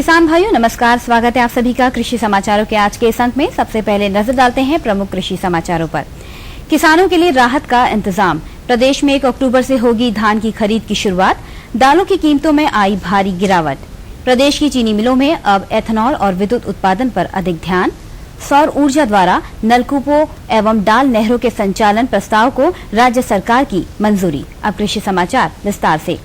किसान भाइयों नमस्कार, स्वागत है आप सभी का कृषि समाचारों के आज के इस अंक में। सबसे पहले नजर डालते हैं प्रमुख कृषि समाचारों पर। किसानों के लिए राहत का इंतजाम। प्रदेश में 1 अक्टूबर से होगी धान की खरीद की शुरुआत। दालों की कीमतों में आई भारी गिरावट। प्रदेश की चीनी मिलों में अब एथेनॉल और विद्युत उत्पादन पर अधिक ध्यान। सौर ऊर्जा द्वारा नलकूपों एवं डाल नहरों के संचालन प्रस्ताव को राज्य सरकार की मंजूरी। अब कृषि समाचार विस्तार से।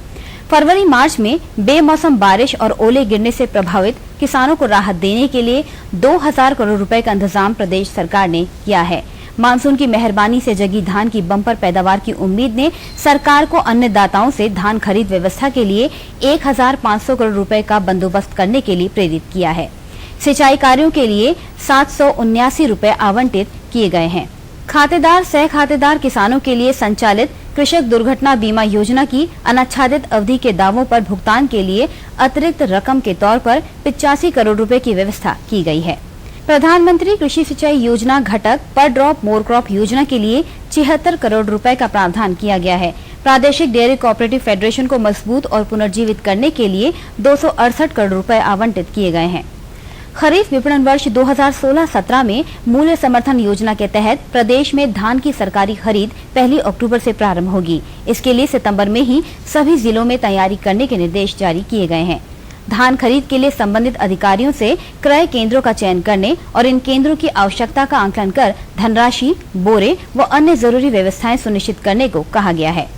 फरवरी मार्च में बेमौसम बारिश और ओले गिरने से प्रभावित किसानों को राहत देने के लिए 2000 करोड़ रुपए का इंतजाम प्रदेश सरकार ने किया है। मानसून की मेहरबानी से जगी धान की बम्पर पैदावार की उम्मीद ने सरकार को अन्नदाताओं से धान खरीद व्यवस्था के लिए 1500 करोड़ रुपए का बंदोबस्त करने के लिए प्रेरित किया है। सिंचाई कार्यों के लिए 779 रुपए आवंटित किए गए हैं। खातेदार सह खातेदार किसानों के लिए संचालित कृषक दुर्घटना बीमा योजना की अनाच्छादित अवधि के दावों पर भुगतान के लिए अतिरिक्त रकम के तौर पर 85 करोड़ रुपए की व्यवस्था की गई है। प्रधानमंत्री कृषि सिंचाई योजना घटक पर ड्रॉप मोर क्रॉप योजना के लिए 76 करोड़ रुपए का प्रावधान किया गया है। प्रादेशिक डेयरी कोऑपरेटिव फेडरेशन को मजबूत और पुनर्जीवित करने के लिए 268 करोड़ रुपए आवंटित किए गए हैं। खरीफ विपणन वर्ष 2016-17 में मूल्य समर्थन योजना के तहत प्रदेश में धान की सरकारी खरीद 1 अक्टूबर से प्रारंभ होगी। इसके लिए सितंबर में ही सभी जिलों में तैयारी करने के निर्देश जारी किए गए हैं। धान खरीद के लिए संबंधित अधिकारियों से क्रय केंद्रों का चयन करने और इन केंद्रों की आवश्यकता का आंकलन कर धनराशि, बोरे व अन्य जरूरी व्यवस्थाएं सुनिश्चित करने को कहा गया है।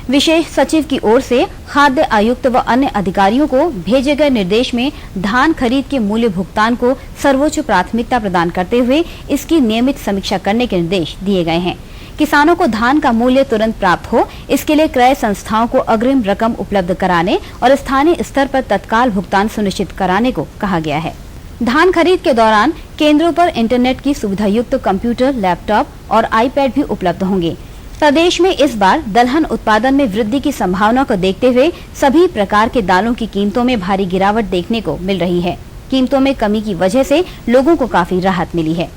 विशेष सचिव की ओर से खाद्य आयुक्त व अन्य अधिकारियों को भेजे गए निर्देश में धान खरीद के मूल्य भुगतान को सर्वोच्च प्राथमिकता प्रदान करते हुए इसकी नियमित समीक्षा करने के निर्देश दिए गए हैं। किसानों को धान का मूल्य तुरंत प्राप्त हो, इसके लिए क्रय संस्थाओं को अग्रिम रकम उपलब्ध कराने और स्थानीय स्तर पर तत्काल भुगतान सुनिश्चित कराने को कहा गया है। धान खरीद के दौरान केंद्रों पर इंटरनेट की सुविधा युक्त कंप्यूटर, लैपटॉप और आईपैड भी उपलब्ध होंगे। प्रदेश में इस बार दलहन उत्पादन में वृद्धि की संभावना को देखते हुए सभी प्रकार के दालों की कीमतों में भारी गिरावट देखने को मिल रही है। कीमतों में कमी की वजह से लोगों को काफी राहत मिली है।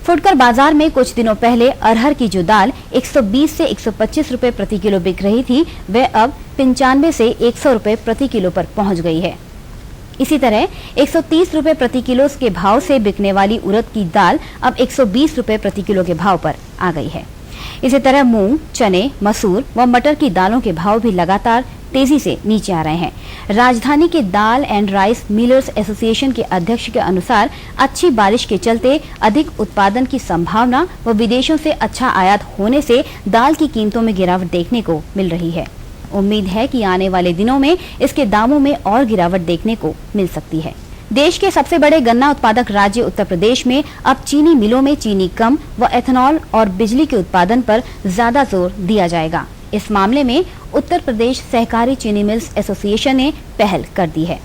फुटकर बाजार में कुछ दिनों पहले अरहर की जो दाल 120 से 125 रुपए प्रति किलो बिक रही थी, वह अब 95 से 100 रुपए प्रति किलो पर पहुंच गई है। इसी तरह 130 रुपए प्रति किलो के भाव से बिकने वाली उड़द की दाल अब 120 रुपए प्रति किलो के भाव पर आ गई है। इसी तरह मूंग, चने, मसूर व मटर की दालों के भाव भी लगातार तेजी से नीचे आ रहे हैं। राजधानी के दाल एंड राइस मिलर्स एसोसिएशन के अध्यक्ष के अनुसार अच्छी बारिश के चलते अधिक उत्पादन की संभावना व विदेशों से अच्छा आयात होने से दाल की कीमतों में गिरावट देखने को मिल रही है। उम्मीद है कि आने वाले दिनों में इसके दामों में और गिरावट देखने को मिल सकती है। देश के सबसे बड़े गन्ना उत्पादक राज्य उत्तर प्रदेश में अब चीनी मिलों में चीनी कम व एथेनॉल और बिजली के उत्पादन पर ज्यादा जोर दिया जाएगा। इस मामले में उत्तर प्रदेश सहकारी चीनी मिल्स एसोसिएशन ने पहल कर दी है।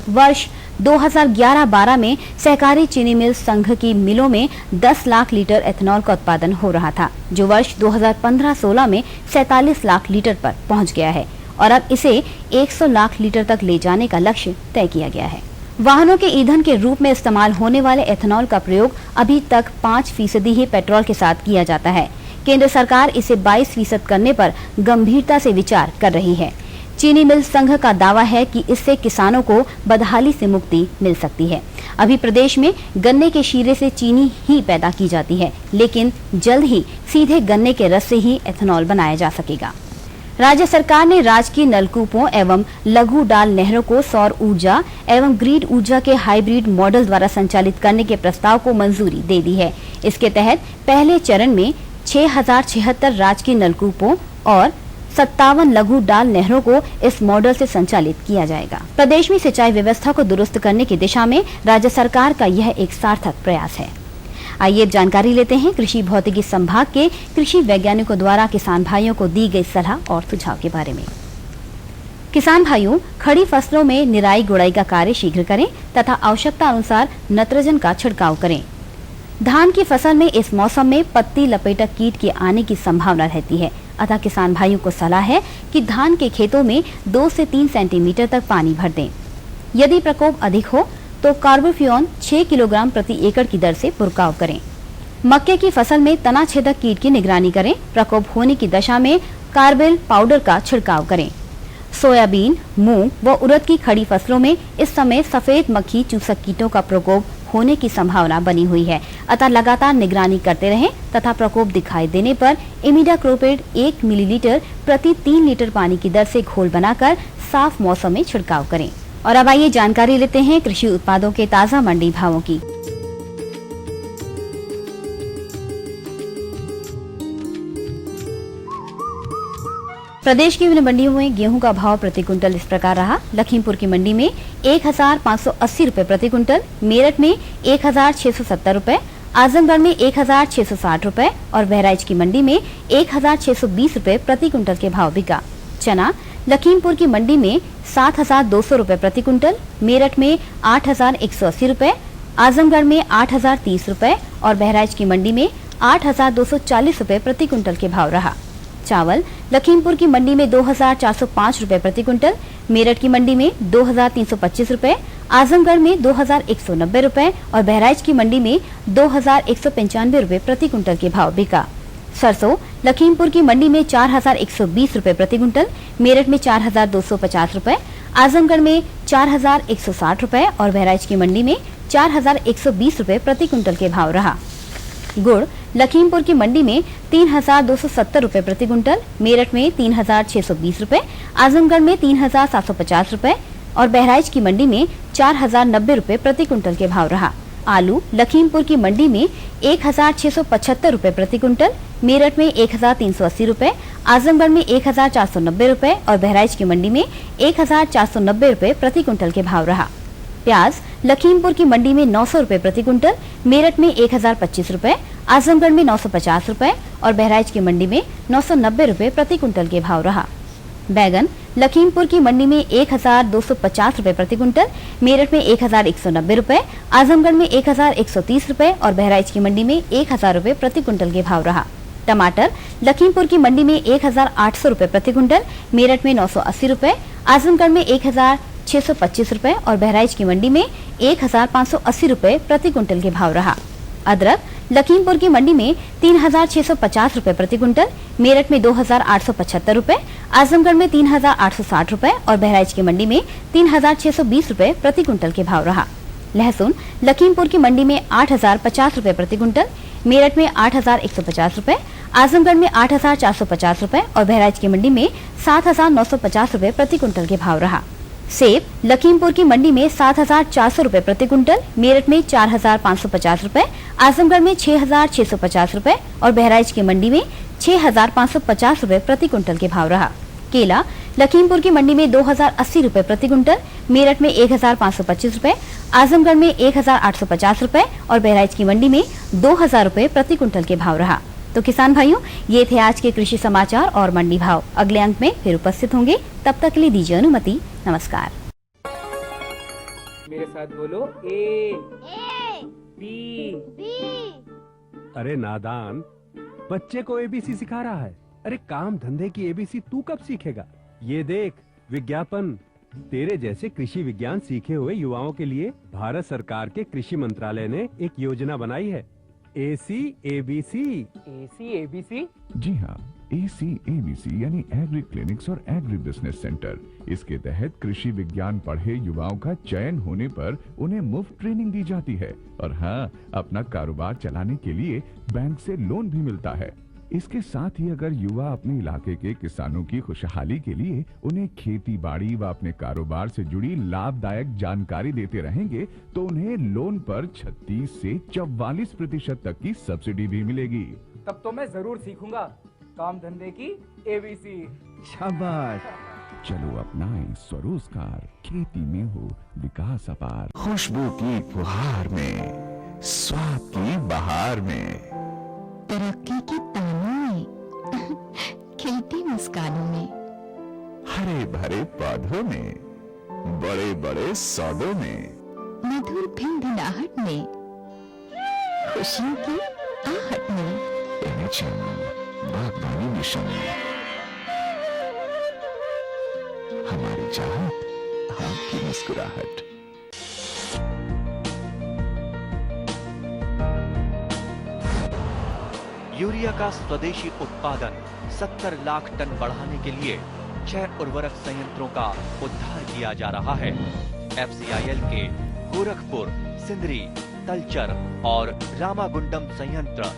वर्ष 2011-12 में सहकारी चीनी मिल्स संघ की मिलों में 10 लाख लीटर एथेनॉल का उत्पादन हो रहा था, जो वर्ष 2015-16 में 47 लाख लीटर पर पहुंच गया है और अब इसे 100 लाख लीटर तक ले जाने का लक्ष्य तय किया गया है। वाहनों के ईंधन के रूप में इस्तेमाल होने वाले एथेनॉल का प्रयोग अभी तक 5% ही पेट्रोल के साथ किया जाता है। केंद्र सरकार इसे 22% करने पर गंभीरता से विचार कर रही है। चीनी मिल संघ का दावा है कि इससे किसानों को बदहाली से मुक्ति मिल सकती है। अभी प्रदेश में गन्ने के शीरे से चीनी ही पैदा की जाती है, लेकिन जल्द ही सीधे गन्ने के रस से ही एथेनॉल बनाया जा सकेगा। राज्य सरकार ने राजकीय नलकूपों एवं लघु डाल नहरों को सौर ऊर्जा एवं ग्रिड ऊर्जा के हाइब्रिड मॉडल द्वारा संचालित करने के प्रस्ताव को मंजूरी दे दी है। इसके तहत पहले चरण में 6076 राजकीय नलकूपों और 57 लघु डाल नहरों को इस मॉडल से संचालित किया जाएगा। प्रदेश में सिंचाई व्यवस्था को दुरुस्त करने की दिशा में राज्य सरकार का यह एक सार्थक प्रयास है। आइए जानकारी लेते हैं कृषि भौतिकी संभाग के कृषि वैज्ञानिकों द्वारा किसान भाइयों को दी गई सलाह और सुझाव के बारे में। किसान भाइयों, खड़ी फसलों में निराई गुड़ाई का कार्य शीघ्र करें तथा आवश्यकता अनुसार नत्रजन का छिड़काव करें। धान की फसल में इस मौसम में पत्ती लपेटक कीट के आने की संभावना रहती है, अतः किसान भाइयों को सलाह है कि धान के खेतों में 2 से 3 सेंटीमीटर तक पानी भर दें। यदि प्रकोप अधिक हो तो कार्बोफ्यूरॉन 6 किलोग्राम प्रति एकड़ की दर से छिड़काव करें। मक्के की फसल में तना छेदक कीट की निगरानी करें। प्रकोप होने की दशा में कार्बेल पाउडर का छिड़काव करें। सोयाबीन, मूंग व उड़द की खड़ी फसलों में इस समय सफेद मक्खी चूसक कीटों का प्रकोप होने की संभावना बनी हुई है। अतः लगातार निगरानी करते रहें तथा प्रकोप दिखाई देने पर इमिडाक्लोप्रिड 1 मिलीलीटर प्रति 3 लीटर पानी की दर से घोल बनाकर साफ मौसम में छिड़काव करें। और अब आइए जानकारी लेते हैं कृषि उत्पादों के ताजा मंडी भावों की। प्रदेश की विभिन्न मंडियों में गेहूं का भाव प्रति क्विंटल इस प्रकार रहा। लखीमपुर की मंडी में 1580 रुपए प्रति क्विंटल, मेरठ में 1670 रुपए, आजमगढ़ में 1660 रुपए और बहराइच की मंडी में 1620 रुपए प्रति क्विंटल के भाव बिका। चना लखीमपुर की मंडी में 7200 रुपए प्रति क्विंटल, मेरठ में 8180 रुपए, आजमगढ़ में 8030 रुपए और बहराइच की मंडी में 8240 रुपए प्रति क्विंटल के भाव रहा। चावल लखीमपुर की मंडी में 2405 रुपए प्रति क्विंटल, मेरठ की मंडी में 2325 रुपए, आजमगढ़ में 2190 रुपए और बहराइच की मंडी में 2195 रुपए प्रति क्विंटल के भाव बिका। सरसों लखीमपुर की मंडी में 4120 रुपए प्रति क्विंटल, मेरठ में 4250 रुपए, आजमगढ़ में 4160 रुपए और बहराइच की मंडी में 4120 रुपए प्रति क्विंटल के भाव रहा। गुड़ लखीमपुर की मंडी में 3270 रुपए प्रति क्विंटल, मेरठ में 3620 रुपए, आजमगढ़ में 3750 रुपए और बहराइच की मंडी में 4090 रुपए प्रति क्विंटल के भाव रहा। आलू लखीमपुर की मंडी में 1675 रुपए प्रति क्विंटल, मेरठ में 1380 रुपए, आजमगढ़ में 1490 रुपए और बहराइच की मंडी में 1490 रुपए प्रति क्विंटल के भाव रहा। प्याज लखीमपुर की मंडी में 900 रुपए प्रति क्विंटल, मेरठ में 1025 रुपए, आजमगढ़ में 950 रुपए और बहराइच की मंडी में 990 रुपए प्रति क्विंटल के भाव रहा। बैगन लखीमपुर की मंडी में 1250 रुपए प्रति क्विंटल, मेरठ में 1190 रुपए, आजमगढ़ में 1130 रुपए और बहराइच की मंडी में 1000 रुपए प्रति क्विंटल के भाव रहा। टमाटर लखीमपुर की मंडी में 1800 रुपए प्रति क्विंटल, मेरठ में 980 रुपए, आजमगढ़ में 1625 रुपए और बहराइच की मंडी में 1580 रुपए प्रति क्विंटल के भाव रहा। अदरक लखीमपुर की मंडी में 3650 रुपए प्रति क्विंटल, मेरठ में 2875 रुपए, आजमगढ़ में 3860 रुपए और बहराइच की मंडी में 3620 रुपए प्रति क्विंटल के भाव रहा। लहसुन लखीमपुर की मंडी में 8050 रुपए प्रति क्विंटल, मेरठ में 8150 रुपए, आजमगढ़ में 8450 रुपए और बहराइच की मंडी में 7950 रुपए प्रति क्विंटल के भाव रहा। सेब लखीमपुर की मंडी में 7400 रुपए प्रति क्विंटल, मेरठ में 4550 रुपए, आजमगढ़ में 6650 रुपए और बहराइच की मंडी में 6550 रुपए प्रति क्विंटल के भाव रहा। केला लखीमपुर की मंडी में 2080 रुपए प्रति क्विंटल, मेरठ में 1525 रुपए, आजमगढ़ में 1850 रुपए और बहराइच की मंडी में 2000 रुपए प्रति क्विंटल के भाव रहा। तो किसान भाइयों, ये थे आज के कृषि समाचार और मंडी भाव। अगले अंक में फिर उपस्थित होंगे, तब तक के लिए दीजिए अनुमति। नमस्कार। मेरे साथ बोलो ए बी। अरे नादान, बच्चे को एबीसी सिखा रहा है। अरे काम धंधे की एबीसी तू कब सीखेगा? ये देख विज्ञापन। तेरे जैसे कृषि विज्ञान सीखे हुए युवाओं के लिए भारत सरकार के कृषि मंत्रालय ने एक योजना बनाई है, ACABC। ACABC? जी हाँ, ACABC यानी एग्री क्लिनिक्स और एग्री बिजनेस सेंटर। इसके तहत कृषि विज्ञान पढ़े युवाओं का चयन होने पर उन्हें मुफ्त ट्रेनिंग दी जाती है और हाँ, अपना कारोबार चलाने के लिए बैंक से लोन भी मिलता है। इसके साथ ही अगर युवा अपने इलाके के किसानों की खुशहाली के लिए उन्हें खेती बाड़ी व अपने कारोबार से जुड़ी लाभदायक जानकारी देते रहेंगे तो उन्हें लोन पर 36 से 44% तक की सब्सिडी भी मिलेगी। तब तो मैं जरूर सीखूंगा काम धंधे की ABC। शाबाश। चलो अपनाएं स्वरोजगार, खेती में हो विकास अपार। खुशबू की फुहार में, स्वाद की बहार में, तरक्की की तानों में, खिलती मुस्कानों में, हरे भरे पौधों में, बड़े बड़े सौदों में, मधुर भिनभिनाहट में, खुशियों की आहट में, बागवानी मिशन, हमारी चाहत, आपकी मुस्कुराहट। यूरिया का स्वदेशी उत्पादन 70 लाख टन बढ़ाने के लिए 6 उर्वरक संयंत्रों का उद्धार किया जा रहा है। FCIL के गोरखपुर, सिंदरी, तलचर और रामागुंडम संयंत्र,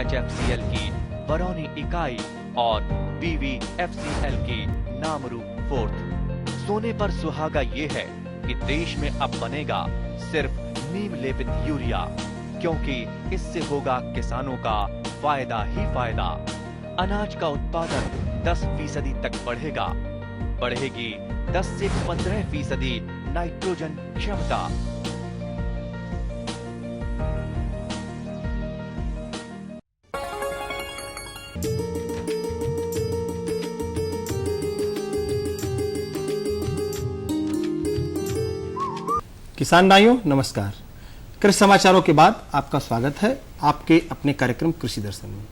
HFCL की बरौनी इकाई और BVFCL की नामरू फोर्थ। सोने पर सुहागा ये है कि देश में अब बनेगा सिर्फ नीम लेपित यूरिया, क्योंकि इससे होगा किसानों का फायदा ही फायदा। अनाज का उत्पादन 10% तक बढ़ेगा। बढ़ेगी 10 से 15% नाइट्रोजन क्षमता। किसान भाइयों नमस्कार। कृषि समाचारों के बाद आपका स्वागत है आपके अपने कार्यक्रम कृषि दर्शन में।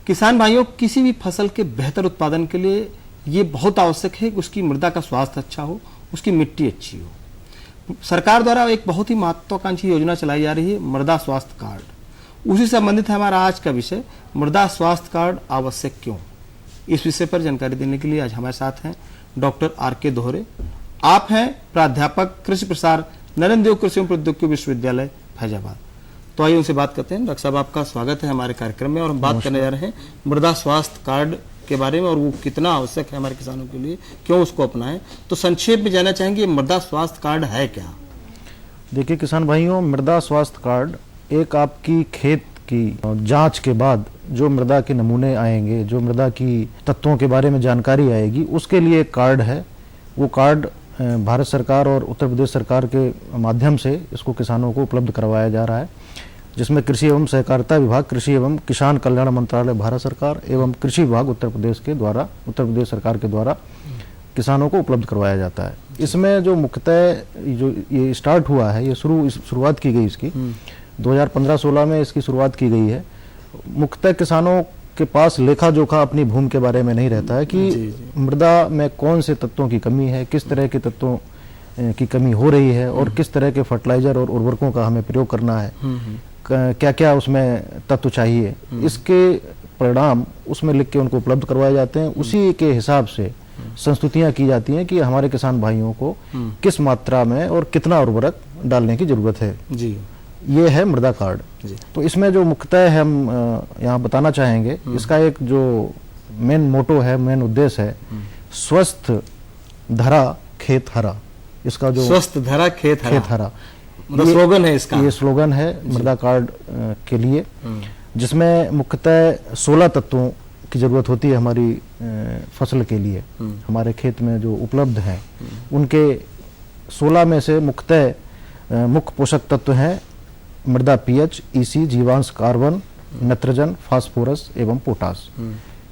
किसान भाइयों, किसी भी फसल के बेहतर उत्पादन के लिए ये बहुत आवश्यक है कि उसकी मृदा का स्वास्थ्य अच्छा हो, उसकी मिट्टी अच्छी हो। सरकार द्वारा एक बहुत ही महत्वाकांक्षी योजना चलाई जा रही है, मृदा स्वास्थ्य कार्ड। उसी से संबंधित है हमारा आज का विषय, मृदा स्वास्थ्य कार्ड आवश्यक क्यों। इस विषय पर जानकारी देने के लिए आज हमारे साथ हैं डॉक्टर RK दोहरे। आप हैं प्राध्यापक कृषि प्रसार नरेंद्र देव कृषि एवं प्रौद्योगिकी विश्वविद्यालय फैजाबाद। तो आइए उनसे बात करते हैं। डॉक्टर साहब, आपका स्वागत है हमारे कार्यक्रम में और हम बात करने जा रहे हैं मृदा स्वास्थ्य कार्ड के बारे में और वो कितना आवश्यक है हमारे किसानों के लिए, क्यों उसको अपनाएं। तो संक्षेप में जानना चाहेंगे मृदा स्वास्थ्य कार्ड है क्या। देखिए किसान भाइयों, मृदा स्वास्थ्य कार्ड एक आपकी खेत की जांच के बाद जो मृदा के नमूने आएंगे, जो मृदा की तत्वों के बारे में जानकारी आएगी, उसके लिए एक कार्ड है। वो कार्ड भारत सरकार और उत्तर प्रदेश सरकार के माध्यम से इसको किसानों को उपलब्ध करवाया जा रहा है, जिसमें कृषि एवं सहकारिता विभाग, कृषि एवं किसान कल्याण मंत्रालय भारत सरकार एवं कृषि विभाग उत्तर प्रदेश सरकार के द्वारा किसानों को उपलब्ध करवाया जाता है। इसमें जो मुख्यतः जो ये स्टार्ट हुआ है, ये शुरुआत की गई इसकी 2015-16 में इसकी शुरुआत की गई है। मुख्यतः किसानों के पास लेखा जोखा अपनी भूमि के बारे में नहीं रहता है कि मृदा में कौन से तत्वों की कमी है, किस तरह के तत्वों की कमी हो रही है और किस तरह के फर्टिलाइजर और उर्वरकों का हमें प्रयोग करना है, क्या क्या उसमें तत्व चाहिए। इसके परिणाम उसमें लिख के उनको उपलब्ध करवाए जाते हैं। उसी के हिसाब से संस्तुतियां की जाती हैं कि हमारे किसान भाइयों को किस मात्रा में और कितना उर्वरक डालने की जरूरत है। जी, ये है मृदा कार्ड। तो इसमें जो मुख्यतः हम यहाँ बताना चाहेंगे, इसका एक जो मेन मोटो है, मेन उद्देश्य है, स्वस्थ धरा खेत हरा। इसका जो स्वस्थ धरा खेत हरा मतलब स्लोगन है इसका। ये स्लोगन है मृदा कार्ड के लिए, जिसमें मुख्यतः 16 तत्वों की जरूरत होती है हमारी फसल के लिए। हमारे खेत में जो उपलब्ध हैं उनके 16 में से मुख्यतः मुख्य पोषक तत्व हैं मृदा pH, EC, जीवांश carbon, nitrogen, phosphorus एवं पोटास।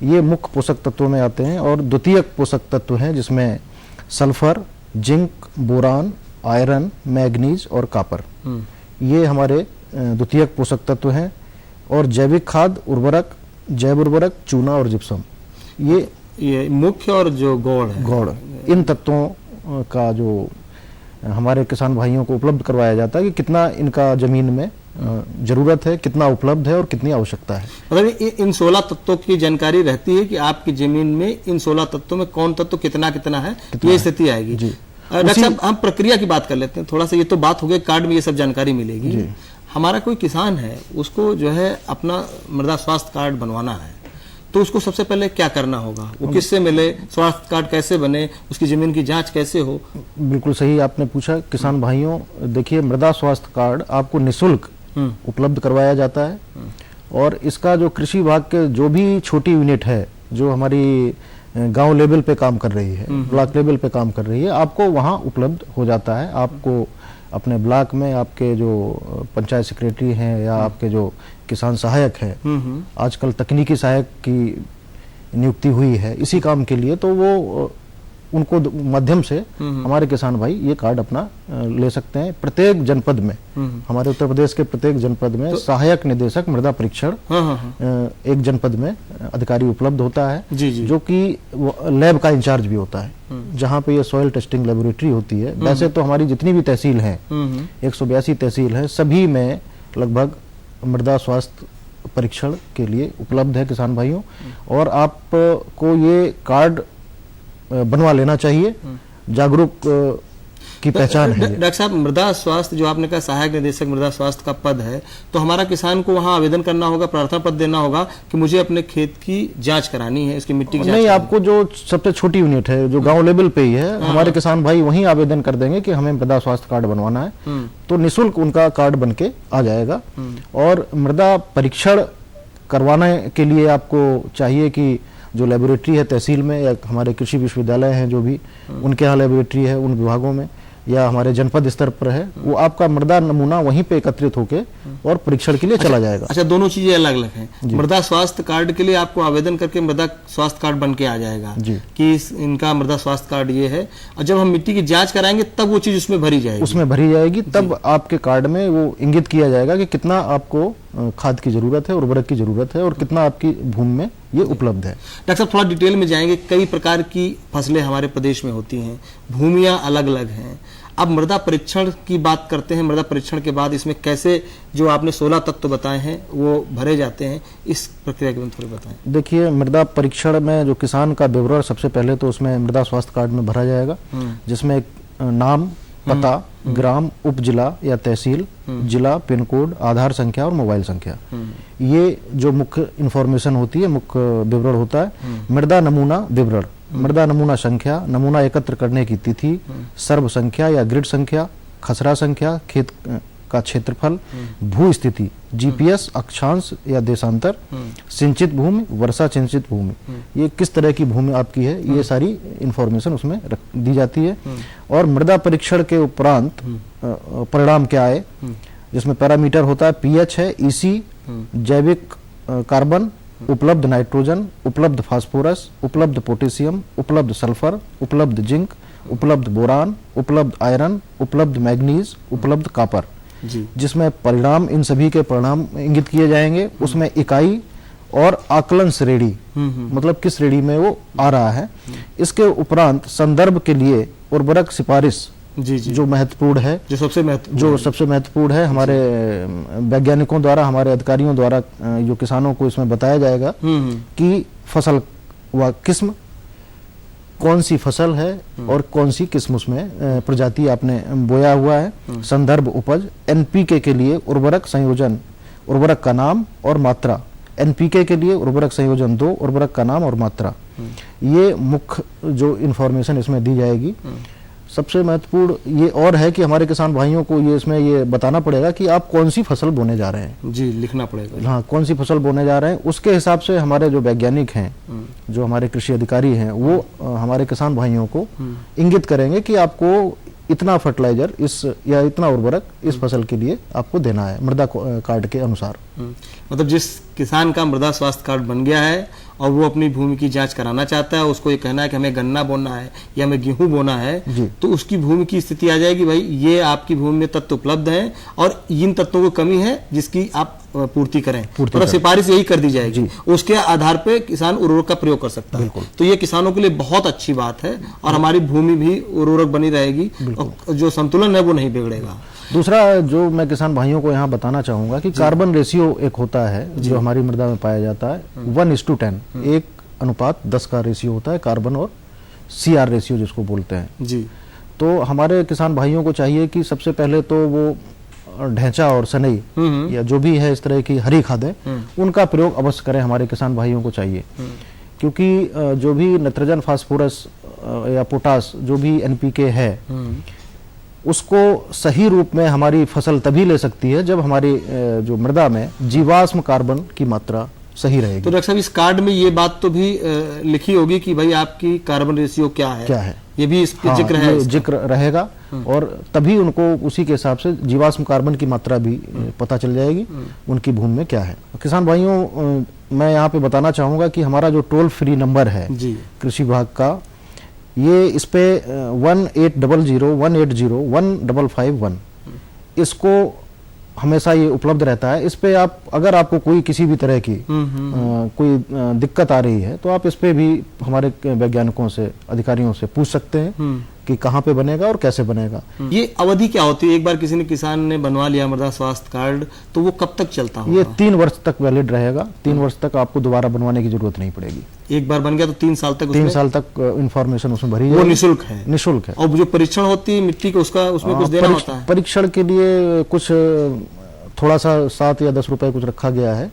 ये मुख्य पोषक तत्वों में आते हैं। और द्वितीयक पोषक तत्व हैं जिसमें sulphur, zinc, boron, iron, manganese और कॉपर, ये हमारे द्वितीयक पोषक तत्व हैं। और जैविक खाद, उर्वरक, जैव उर्वरक, चूना और जिप्सम, ये मुख्य और जो गौड़, इन तत्वों का जो हमारे किसान भाइयों को उपलब्ध करवाया जाता है कि कितना इनका जमीन में जरूरत है, कितना उपलब्ध है और कितनी आवश्यकता है। मतलब इन 16 तत्वों की जानकारी रहती है कि आपकी जमीन में इन 16 तत्वों में कौन तत्व कितना है, ये स्थिति आएगी। डॉक्टर साहब, हम प्रक्रिया की बात कर लेते हैं थोड़ा सा। ये तो बात हो गई, कार्ड में ये सब जानकारी मिलेगी। हमारा कोई किसान है, उसको जो है अपना मृदा स्वास्थ्य कार्ड बनवाना है, तो उसको सबसे पहले क्या करना होगा, वो किससे मिले, स्वास्थ्य कार्ड कैसे बने, उसकी जमीन की जांच कैसे हो। बिल्कुल सही आपने पूछा किसान भाइयों। देखिए, मृदा स्वास्थ्य कार्ड आपको निःशुल्क उपलब्ध करवाया जाता है। और इसका जो कृषि विभाग के जो भी छोटी यूनिट है जो हमारी गांव लेवल पे काम कर रही है, ब्लॉक लेवल पे काम कर रही है, आपको वहां उपलब्ध हो जाता है। आपको अपने ब्लॉक में आपके जो पंचायत सेक्रेटरी हैं या आपके जो किसान सहायक हैं, आजकल तकनीकी सहायक की नियुक्ति हुई है इसी काम के लिए, तो वो उनको माध्यम से हमारे किसान भाई ये कार्ड अपना ले सकते हैं। प्रत्येक जनपद में, हमारे उत्तर प्रदेश के प्रत्येक जनपद में सहायक निदेशक मृदा परीक्षण एक जनपद में अधिकारी उपलब्ध होता है, जो कि लैब का इंचार्ज भी होता है, जहाँ पे ये सॉइल टेस्टिंग लेबोरेटरी होती है। वैसे तो हमारी जितनी भी तहसील हैं, 182 तहसील है, सभी में लगभग मृदा स्वास्थ्य परीक्षण के लिए उपलब्ध है किसान भाइयों। और आपको ये कार्ड बनवा लेना चाहिए। जागरूक की पहचान है ये। डॉक्टर साहब, मृदा स्वास्थ्य जो आपने कहा सहायक निदेशक मृदा स्वास्थ्य का पद है, तो हमारा किसान को वहाँ आवेदन करना होगा, प्रार्थना पत्र देना होगा कि मुझे अपने खेत की जांच करानी है, इसकी मिट्टी की जांच नहीं, करानी आपको जो सबसे छोटी यूनिट है जो गांव लेवल पे ही है, हमारे किसान भाई वहीं आवेदन कर देंगे कि हमें मृदा स्वास्थ्य कार्ड बनवाना है, तो निःशुल्क उनका कार्ड बनके आ जाएगा। और मृदा परीक्षण करवाने के लिए आपको चाहिए कि जो लेबोरेटरी है तहसील में या हमारे कृषि विश्वविद्यालय हैं जो भी उनके यहाँ लेबोरेटरी है उन विभागों में या हमारे जनपद स्तर पर है, वो आपका मृदा नमूना वहीं पे एकत्रित होके और परीक्षण के लिए चला जाएगा। अच्छा, दोनों चीजें अलग अलग हैं। मृदा स्वास्थ्य कार्ड के लिए आपको आवेदन करके मृदा स्वास्थ्य कार्ड बन के आ जाएगा कि इनका मृदा स्वास्थ्य कार्ड ये है, और जब हम मिट्टी की जांच कराएंगे तब वो चीज उसमें भरी जाएगी। उसमें भरी जाएगी, तब आपके कार्ड में वो इंगित किया जाएगा कि कितना आपको खाद की जरूरत है, उर्वरक की जरूरत है और कितना आपकी भूमि में ये उपलब्ध है। डॉक्टर साहब, थोड़ा डिटेल में जाएंगे। कई प्रकार की फसलें हमारे प्रदेश में होती हैं, भूमियां अलग अलग हैं। अब मृदा परीक्षण की बात करते हैं। मृदा परीक्षण के बाद इसमें कैसे जो आपने 16 तत्व बताए हैं वो भरे जाते हैं, इस प्रक्रिया के बारे में थोड़ी बताएं। देखिए, मृदा परीक्षण में जो किसान का विवरण सबसे पहले तो उसमें मृदा स्वास्थ्य कार्ड में भरा जाएगा, जिसमें एक नाम, पता, ग्राम, उप जिला या तहसील, जिला, पिन कोड, आधार संख्या और मोबाइल संख्या, ये जो मुख्य इंफॉर्मेशन होती है, मुख्य विवरण होता है। मृदा नमूना विवरण, मृदा नमूना संख्या, नमूना एकत्र करने की तिथि, सर्व संख्या या ग्रिड संख्या, खसरा संख्या, खेत का क्षेत्रफल, भू स्थिति, जीपीएस, अक्षांश या देशांतर, सिंचित भूमि, वर्षा सिंचित भूमि, ये किस तरह की भूमि आपकी है, ये सारी इंफॉर्मेशन उसमें दी जाती है। और मृदा परीक्षण के उपरांत परिणाम क्या आए, जिसमें पैरामीटर होता है, पीएच है, ईसी, जैविक कार्बन, उपलब्ध नाइट्रोजन, उपलब्ध फास्फोरस, उपलब्ध पोटेशियम, उपलब्ध सल्फर, उपलब्ध जिंक, उपलब्ध बोरान, उपलब्ध आयरन, उपलब्ध मैग्नीज, उपलब्ध कॉपर, जिसमें परिणाम, इन सभी के परिणाम इंगित किए जाएंगे। उसमें इकाई और आकलन श्रेणी, मतलब किस श्रेणी में वो आ रहा है। इसके उपरांत संदर्भ के लिए उर्वरक सिफारिश जो महत्वपूर्ण है, जो सबसे महत्वपूर्ण है, हमारे वैज्ञानिकों द्वारा, हमारे अधिकारियों द्वारा जो किसानों को इसमें बताया जाएगा कि फसल व किस्म, कौन सी फसल है और कौन सी किस्म उसमें प्रजाति आपने बोया हुआ है। संदर्भ उपज, एनपीके के लिए उर्वरक संयोजन, उर्वरक का नाम और मात्रा, एनपीके के लिए उर्वरक संयोजन 2, उर्वरक का नाम और मात्रा, ये मुख्य जो इंफॉर्मेशन इसमें दी जाएगी। सबसे महत्वपूर्ण ये और है कि हमारे किसान भाइयों को ये इसमें ये बताना पड़ेगा कि आप कौन सी फसल बोने जा रहे हैं। जी, लिखना पड़ेगा। हाँ, कौन सी फसल बोने जा रहे हैं, उसके हिसाब से हमारे जो वैज्ञानिक हैं, जो हमारे कृषि अधिकारी हैं, वो हमारे किसान भाइयों को इंगित करेंगे कि आपको इतना फर्टिलाइजर इस या इतना उर्वरक इस फसल के लिए आपको देना है मृदा कार्ड के अनुसार। मतलब जिस किसान का मृदा स्वास्थ्य कार्ड बन गया है और वो अपनी भूमि की जांच कराना चाहता है, उसको ये कहना है कि हमें गन्ना बोना है या हमें गेहूं बोना है, तो उसकी भूमि की स्थिति आ जाएगी, भाई ये आपकी भूमि में तत्व उपलब्ध हैं और इन तत्वों की कमी है जिसकी आप पूर्ति करें, और सिफारिश यही कर दी जाएगी। उसके आधार पे किसान उर्वरक का प्रयोग कर सकता है। तो ये किसानों के लिए बहुत अच्छी बात है और हमारी भूमि भी उर्वरक बनी रहेगी और जो संतुलन है वो नहीं बिगड़ेगा। दूसरा जो मैं किसान भाइयों को यहाँ बताना चाहूंगा कि कार्बन रेशियो एक होता है जो हमारी मृदा में पाया जाता है, 1:10, 1:10 का रेशियो होता है कार्बन और CR रेशियो जिसको बोलते हैं जी। तो हमारे किसान भाइयों को चाहिए कि सबसे पहले तो वो ढैंचा और सनई या जो भी है इस तरह की हरी खादें, उनका प्रयोग अवश्य करें, हमारे किसान भाइयों को चाहिए। क्योंकि जो भी नाइट्रोजन, फास्फोरस या पोटास, जो भी NPK है, उसको सही रूप में हमारी फसल तभी ले सकती है जब हमारी जो मृदा में जीवाश्म कार्बन की मात्रा सही रहेगी। तो डॉक्टर साहब, इस कार्ड में ये बात तो भी लिखी होगी कि भाई आपकी कार्बन रेशियो क्या है, ये भी इसके जिक्र है, जिक्र रहेगा और तभी उनको उसी के हिसाब से जीवाश्म कार्बन की मात्रा भी पता चल जाएगी उनकी भूमि में क्या है। किसान भाइयों, मैं यहाँ पे बताना चाहूंगा कि हमारा जो टोल फ्री नंबर है कृषि विभाग का, ये इस पे 1800-180-151 इसको हमेशा ये उपलब्ध रहता है। इस पे आप अगर आपको कोई किसी भी तरह की कोई दिक्कत आ रही है तो आप इस पे भी हमारे वैज्ञानिकों से, अधिकारियों से पूछ सकते हैं कि कहाँ पे बनेगा और कैसे बनेगा। ये अवधि क्या होती है? एक बार किसी ने किसान ने बनवा लिया मृदा स्वास्थ्य कार्ड तो वो कब तक चलता होगा? ये 3 वर्ष तक वैलिड रहेगा। 3 वर्ष तक आपको दोबारा बनवाने की जरूरत नहीं पड़ेगी। एक बार बन गया तो 3 साल तक 3 साल तक इंफॉर्मेशन उसमें भरी वो जाएगी। निःशुल्क है? निःशुल्क है। और जो परीक्षण होती है मिट्टी को उसका उसमें कुछ देना होता है? परीक्षण के लिए कुछ थोड़ा सा 7 या 10 रुपए कुछ रखा गया है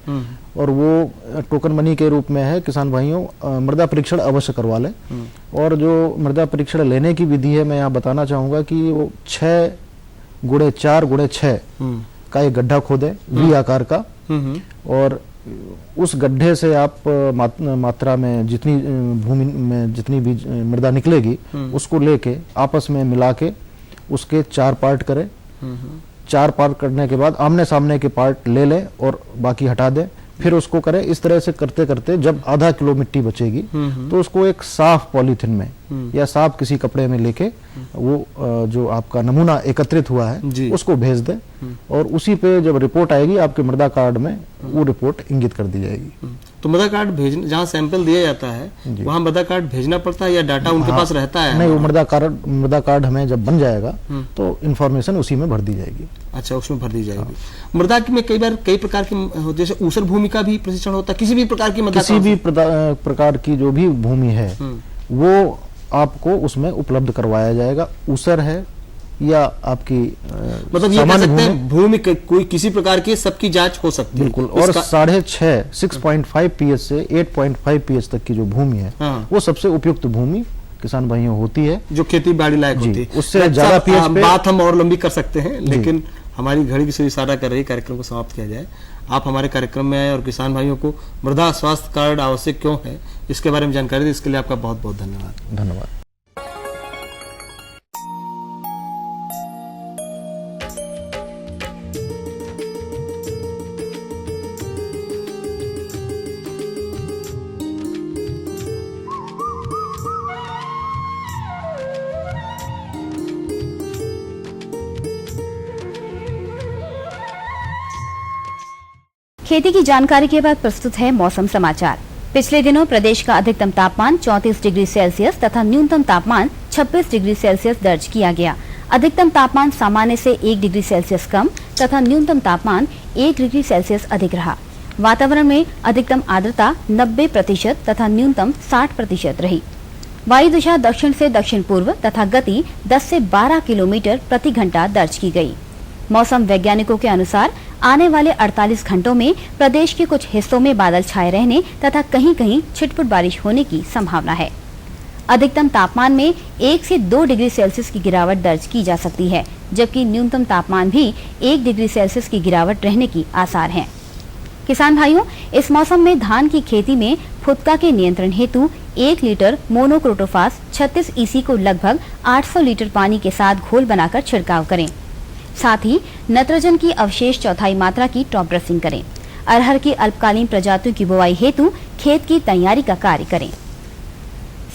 और वो टोकन मनी के रूप में है। किसान भाइयों मृदा परीक्षण अवश्य करवा लें। और जो मृदा परीक्षण लेने की विधि है मैं यहाँ बताना चाहूंगा कि वो 6x4x6 का एक गड्ढा खोदे वी आकार का, और उस गड्ढे से आप मात्रा में जितनी भूमि में जितनी भी मृदा निकलेगी उसको लेके आपस में मिला के उसके 4 पार्ट करें। 4 पार्ट करने के बाद आमने सामने के पार्ट ले लें और बाकी हटा दें। फिर उसको करें। इस तरह से करते करते जब आधा किलो मिट्टी बचेगी तो उसको एक साफ पॉलीथिन में या साफ किसी कपड़े में लेके वो जो आपका नमूना एकत्रित हुआ है उसको भेज दें, और उसी पे जब रिपोर्ट आएगी आपके मृदा कार्ड में वो रिपोर्ट इंगित कर दी जाएगी। तो मृदा कार्ड भेजने जहाँ सैंपल दिया जाता है वहाँ मृदा कार्ड भेजना पड़ता है या डाटा उनके पास रहता है? नहीं, वो मृदा कार्ड हमें जब बन जाएगा तो इन्फॉर्मेशन उसी में भर दी जाएगी। अच्छा, उसमें भर दी जाएगी। मृदा में कई बार कई प्रकार की, जैसे ऊसर भूमि का भी प्रशिक्षण होता है? किसी भी प्रकार की मृदा, किसी भी प्रकार की जो भी भूमि है वो आपको उसमें उपलब्ध करवाया जाएगा। ऊसर है या आपकी मतलब ये कह सकते हैं भूमि कोई किसी प्रकार की सबकी जांच हो सकती है। बिल्कुल। और 6.5 पीएच से 8.5 पीएच तक की जो भूमि है वो सबसे उपयुक्त भूमि किसान भाइयों होती है, जो खेती बाड़ी लायक होती है। उससे ज्यादा पीएच पे बात हम और लंबी कर सकते हैं, लेकिन हमारी घड़ी की इशारा कर रही है कार्यक्रम को समाप्त किया जाए। आप हमारे कार्यक्रम में आए और किसान भाइयों को मृदा स्वास्थ्य कार्ड आवश्यक क्यों है इसके बारे में जानकारी दी, इसके लिए आपका बहुत बहुत धन्यवाद। धन्यवाद। खेती की जानकारी के बाद प्रस्तुत है मौसम समाचार। पिछले दिनों प्रदेश का अधिकतम तापमान 34 डिग्री सेल्सियस तथा न्यूनतम तापमान 26 डिग्री सेल्सियस दर्ज किया गया। अधिकतम तापमान सामान्य से 1 डिग्री सेल्सियस कम तथा न्यूनतम तापमान 1 डिग्री सेल्सियस अधिक रहा। वातावरण में अधिकतम आर्द्रता 90% तथा न्यूनतम 60% रही। वायु दिशा दक्षिण से दक्षिण पूर्व तथा गति 10 से 12 किलोमीटर प्रति घंटा दर्ज की गई। मौसम वैज्ञानिकों के अनुसार आने वाले 48 घंटों में प्रदेश के कुछ हिस्सों में बादल छाए रहने तथा कहीं-कहीं छिटपुट बारिश होने की संभावना है। अधिकतम तापमान में 1 से 2 डिग्री सेल्सियस की गिरावट दर्ज की जा सकती है, जबकि न्यूनतम तापमान भी 1 डिग्री सेल्सियस की गिरावट रहने की आसार हैं। किसान भाइयों, इस मौसम में धान की खेती में फुदका के नियंत्रण हेतु 1 लीटर मोनोक्रोटोफास 36 ईसी को लगभग 800 लीटर पानी के साथ घोल बनाकर छिड़काव करें। साथ ही नत्रजन की अवशेष चौथाई मात्रा की टॉप ड्रेसिंग करें। अरहर की अल्पकालीन प्रजातियों की बुवाई हेतु खेत की तैयारी का कार्य करें।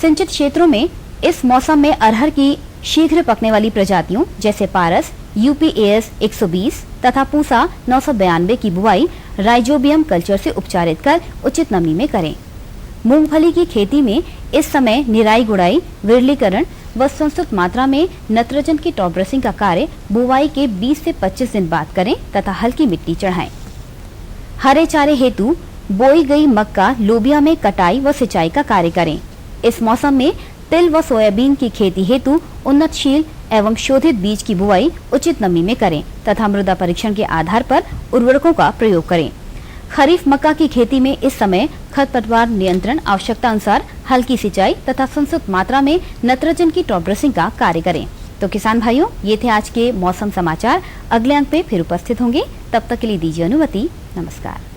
सिंचित क्षेत्रों में इस मौसम में अरहर की शीघ्र पकने वाली प्रजातियों जैसे पारस, यूपीएस 120 तथा पूसा 992 की बुवाई राइजोबियम कल्चर से उपचारित कर उचित नमी में करें। मूंगफली की खेती में इस समय निराई गुड़ाई, विरलीकरण व संस्तुत मात्रा में नत्रजन की टॉप ड्रेसिंग का कार्य बुवाई के 20 से 25 दिन बाद करें तथा हल्की मिट्टी चढ़ाएं। हरे चारे हेतु बोई गई मक्का, लोबिया में कटाई व सिंचाई का कार्य करें। इस मौसम में तिल व सोयाबीन की खेती हेतु उन्नतशील एवं शोधित बीज की बुवाई उचित नमी में करें तथा मृदा परीक्षण के आधार पर उर्वरकों का प्रयोग करें। खरीफ मक्का की खेती में इस समय खरपतवार नियंत्रण, आवश्यकता अनुसार हल्की सिंचाई तथा संस्तुत मात्रा में नत्रजन की टॉप ड्रेसिंग का कार्य करें। तो किसान भाइयों, ये थे आज के मौसम समाचार। अगले अंक में फिर उपस्थित होंगे, तब तक के लिए दीजिए अनुमति। नमस्कार।